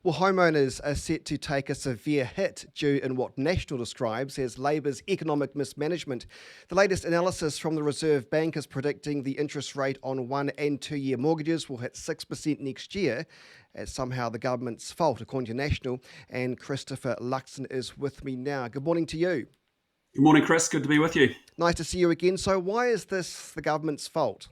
Well, homeowners are set to take a severe hit due in what National describes as Labor's economic mismanagement. The latest analysis from the Reserve Bank is predicting the interest rate on 1 and 2 year mortgages will hit 6% next year. It's somehow the government's fault, according to National. And Christopher Luxon is with me now. Good morning to you. Good morning, Chris. Good to be with you. Nice to see you again. So, why is this the government's fault?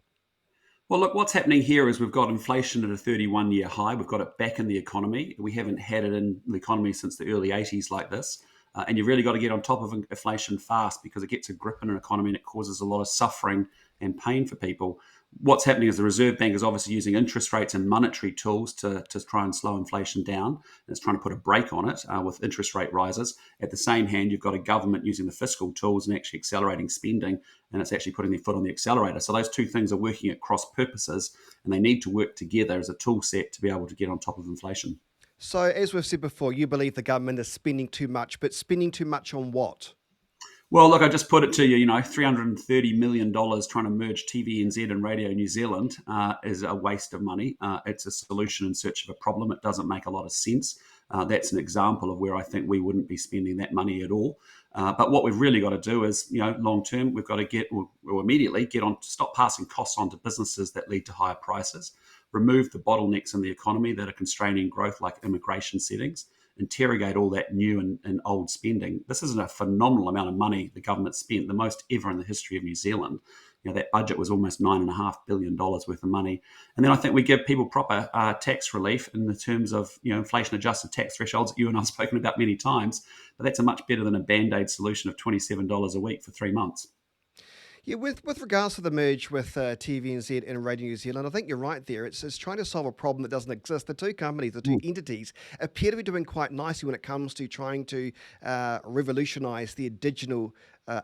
Well, look, what's happening here is we've got inflation at a 31-year high. We've got it back in the economy. We haven't had it in the economy since the early 80s like this. And you've really got to get on top of inflation fast because it gets a grip in an economy and it causes a lot of suffering and pain for people. What's happening is the Reserve Bank is obviously using interest rates and monetary tools to try and slow inflation down. And it's trying to put a brake on it with interest rate rises. At the same hand, you've got a government using the fiscal tools and actually accelerating spending, and it's actually putting their foot on the accelerator. So those two things are working at cross purposes, and they need to work together as a tool set to be able to get on top of inflation. So, as we've said before, you believe the government is spending too much, but spending too much on what? Well, look, I just put it to you, $330 million trying to merge TVNZ and Radio New Zealand is a waste of money. It's a solution in search of a problem. It doesn't make a lot of sense. That's an example of where I think we wouldn't be spending that money at all. But what we've really got to do is, long term, we've got to immediately stop passing costs on to businesses that lead to higher prices, remove the bottlenecks in the economy that are constraining growth like immigration settings, interrogate all that new and old spending. This isn't a phenomenal amount of money the government spent, the most ever in the history of New Zealand. That budget was almost $9.5 billion worth of money. And then I think we give people proper tax relief in the terms of, inflation-adjusted tax thresholds that you and I have spoken about many times. But that's a much better than a Band-Aid solution of $27 a week for 3 months. Yeah, with regards to the merge with TVNZ and Radio New Zealand, I think you're right there. It's trying to solve a problem that doesn't exist. The two companies, the two entities, appear to be doing quite nicely when it comes to trying to revolutionise their digital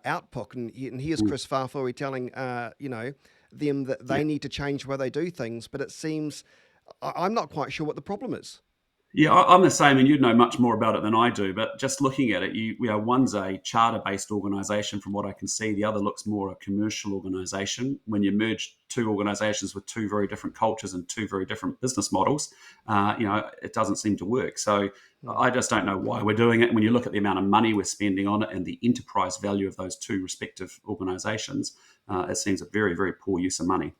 output. And here's Chris Farfuri telling them that they need to change the way they do things. But it seems I'm not quite sure what the problem is. Yeah, I'm the same, and you'd know much more about it than I do. But just looking at it, one's a charter-based organisation, from what I can see. The other looks more a commercial organisation. When you merge two organisations with two very different cultures and two very different business models, it doesn't seem to work. So I just don't know why we're doing it. And when you look at the amount of money we're spending on it and the enterprise value of those two respective organisations, it seems a very, very poor use of money.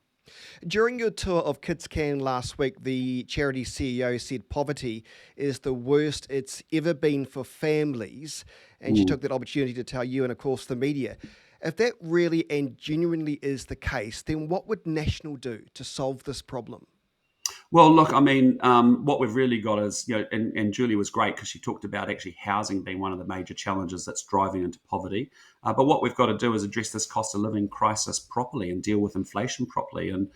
During your tour of Kids Can last week, the charity CEO said poverty is the worst it's ever been for families, and she took that opportunity to tell you and, of course, the media. If that really and genuinely is the case, then what would National do to solve this problem? Well, look, what we've really got is, and Julie was great because she talked about actually housing being one of the major challenges that's driving into poverty. But what we've got to do is address this cost of living crisis properly and deal with inflation properly, and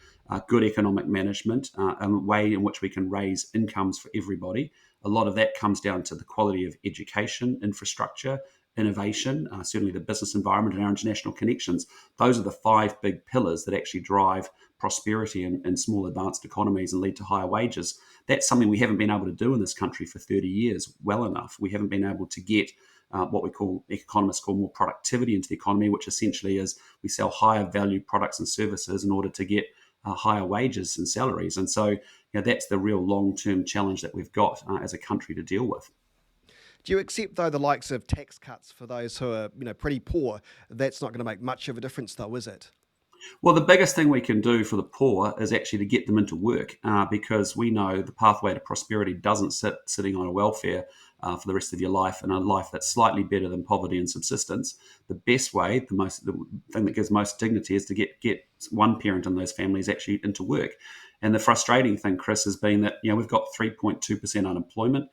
good economic management, a way in which we can raise incomes for everybody. A lot of that comes down to the quality of education, infrastructure, innovation, certainly the business environment and our international connections. Those are the 5 big pillars that actually drive prosperity in small advanced economies and lead to higher wages. That's something we haven't been able to do in this country for 30 years well enough. We haven't been able to get what economists call more productivity into the economy, which essentially is we sell higher value products and services in order to get higher wages and salaries. And so that's the real long-term challenge that we've got as a country to deal with. Do you accept, though, the likes of tax cuts for those who are, pretty poor? That's not going to make much of a difference, though, is it? Well, the biggest thing we can do for the poor is actually to get them into work, because we know the pathway to prosperity doesn't sitting on a welfare for the rest of your life, and a life that's slightly better than poverty and subsistence. The best way, the thing that gives most dignity, is to get one parent in those families actually into work. And the frustrating thing, Chris, has been that we've got 3.2% unemployment.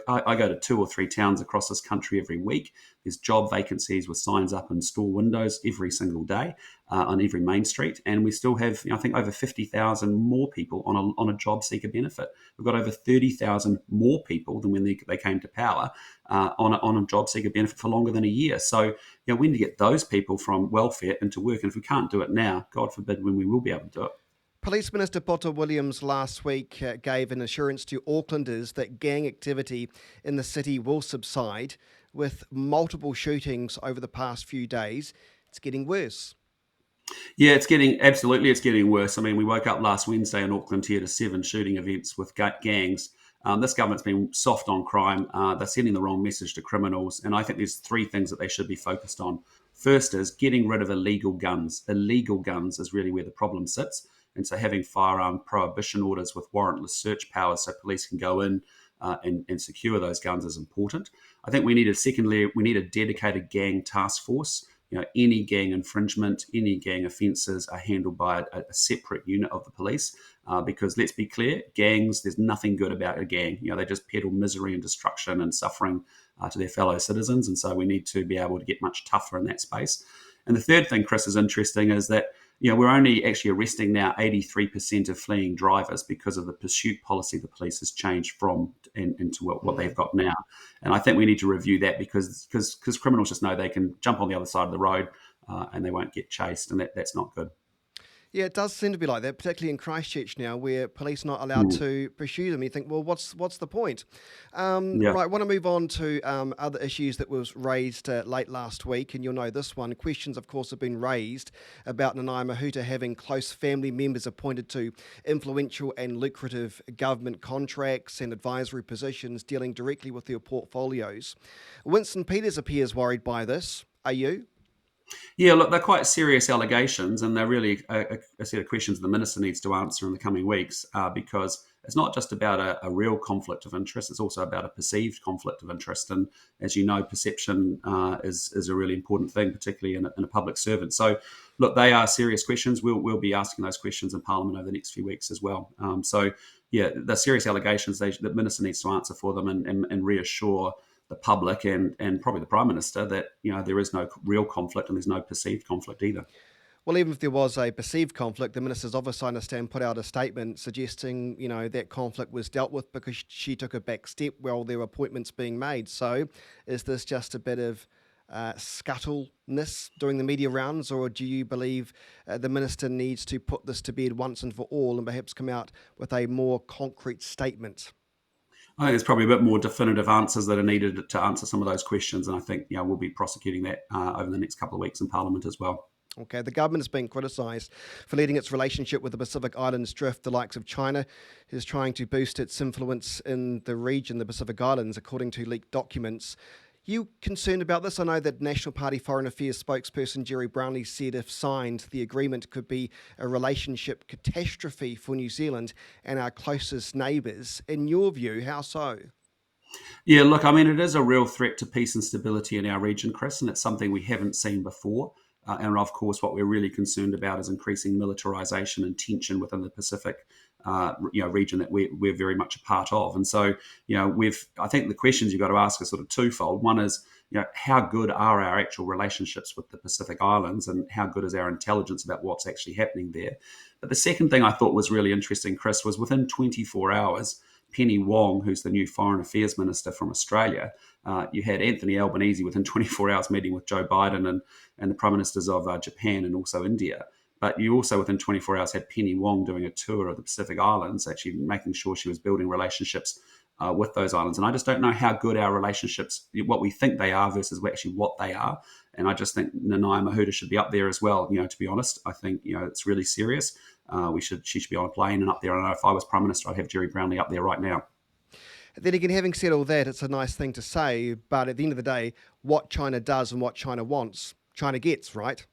I go to 2 or 3 towns across this country every week. There's job vacancies with signs up in store windows every single day on every main street, and we still have, I think, over 50,000 more people on a job seeker benefit. We've got over 30,000 more people than when they came to power on a job seeker benefit for longer than a year. So we need to get those people from welfare into work, and if we can't do it now, God forbid when we will be able to do it. Police Minister Potter Williams last week gave an assurance to Aucklanders that gang activity in the city will subside. With multiple shootings over the past few days, it's getting worse. Yeah, it's getting worse. I mean, we woke up last Wednesday in Auckland here to 7 shooting events with gangs. This government's been soft on crime. They're sending the wrong message to criminals, and I think there's three things that they should be focused on. First is getting rid of illegal guns. Illegal guns is really where the problem sits, and so having firearm prohibition orders with warrantless search powers so police can go in and secure those guns is important. I think we need a dedicated gang task force. Any gang infringement, any gang offences are handled by a separate unit of the police. Because let's be clear, gangs, there's nothing good about a gang. They just peddle misery and destruction and suffering to their fellow citizens. And so we need to be able to get much tougher in that space. And the third thing, Chris, is interesting is that we're only actually arresting now 83% of fleeing drivers because of the pursuit policy the police has changed from into what they've got now. And I think we need to review that because criminals just know they can jump on the other side of the road and they won't get chased, and that's not good. Yeah, it does seem to be like that, particularly in Christchurch now, where police are not allowed Mm. to pursue them. You think, well, what's the point? Yeah. Right, I want to move on to other issues that was raised late last week, and you'll know this one. Questions, of course, have been raised about Nanaia Mahuta having close family members appointed to influential and lucrative government contracts and advisory positions dealing directly with their portfolios. Winston Peters appears worried by this. Are you? Yeah, look, they're quite serious allegations, and they're really a set of questions the minister needs to answer in the coming weeks because it's not just about a real conflict of interest; it's also about a perceived conflict of interest. And as you know, perception is a really important thing, particularly in a public servant. So, look, they are serious questions. We'll be asking those questions in Parliament over the next few weeks as well. Yeah, the serious allegations the minister needs to answer for them and reassure the public and probably the Prime Minister that there is no real conflict and there's no perceived conflict either. Well, even if there was a perceived conflict, the minister's obviously, I understand, put out a statement suggesting, that conflict was dealt with because she took a back step while there were appointments being made. So is this just a bit of scuttleness during the media rounds, or do you believe the minister needs to put this to bed once and for all and perhaps come out with a more concrete statement? I think there's probably a bit more definitive answers that are needed to answer some of those questions, and I think we'll be prosecuting that over the next couple of weeks in Parliament as well. Okay, the government has been criticised for letting its relationship with the Pacific Islands drift. The likes of China is trying to boost its influence in the region, the Pacific Islands, according to leaked documents. You concerned about this? I know that National Party Foreign Affairs spokesperson Jerry Brownlee said if signed, the agreement could be a relationship catastrophe for New Zealand and our closest neighbours. In your view, how so? Yeah, look, I mean, it is a real threat to peace and stability in our region, Chris, and it's something we haven't seen before. And of course, what we're really concerned about is increasing militarization and tension within the Pacific, region that we're very much a part of. And so, I think the questions you've got to ask are sort of twofold. One is, how good are our actual relationships with the Pacific Islands, and how good is our intelligence about what's actually happening there? But the second thing I thought was really interesting, Chris, was within 24 hours. Penny Wong, who's the new Foreign Affairs Minister from Australia, you had Anthony Albanese within 24 hours meeting with Joe Biden and the Prime Ministers of Japan and also India. But you also, within 24 hours, had Penny Wong doing a tour of the Pacific Islands, actually making sure she was building relationships with those islands. And I just don't know how good our relationships, what we think they are versus actually what they are. And I just think Nanaia Mahuta should be up there as well. To be honest, I think it's really serious. She should be on a plane and up there. I don't know if I was Prime Minister, I'd have Jerry Brownlee up there right now. Then again, having said all that, it's a nice thing to say, but at the end of the day, what China does and what China wants, China gets, right?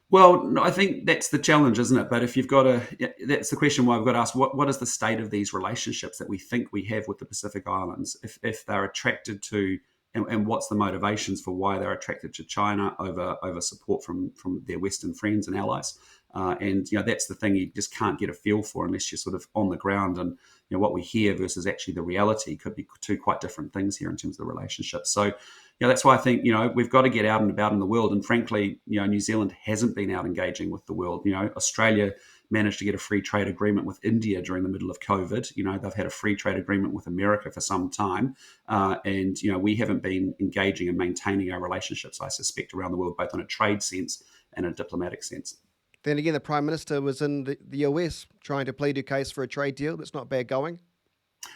Well, no, I think that's the challenge, isn't it? But if you've got that's the question why I've got to ask, what is the state of these relationships that we think we have with the Pacific Islands? If they're attracted to, and what's the motivations for why they're attracted to China over support from their Western friends and allies? And that's the thing you just can't get a feel for unless you're sort of on the ground, and what we hear versus actually the reality could be two quite different things here in terms of the relationship. So that's why I think we've got to get out and about in the world. And frankly, New Zealand hasn't been out engaging with the world. Australia managed to get a free trade agreement with India during the middle of COVID. They've had a free trade agreement with America for some time, and we haven't been engaging and maintaining our relationships, I suspect, around the world, both in a trade sense and a diplomatic sense. Then again, the Prime Minister was in the US trying to plead her case for a trade deal. That's not bad going.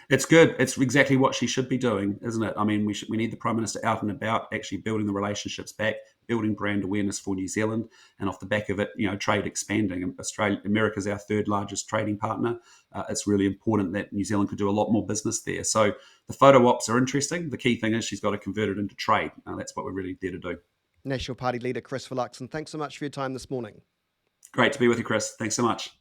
It's good. It's exactly what she should be doing, isn't it? I mean, we need the Prime Minister out and about, actually building the relationships back, building brand awareness for New Zealand, and off the back of it, trade expanding. And America's our third largest trading partner. It's really important that New Zealand could do a lot more business there. So the photo ops are interesting. The key thing is she's got to convert it into trade. That's what we're really there to do. National Party Leader Christopher Luxon, thanks so much for your time this morning. Great to be with you, Chris. Thanks so much.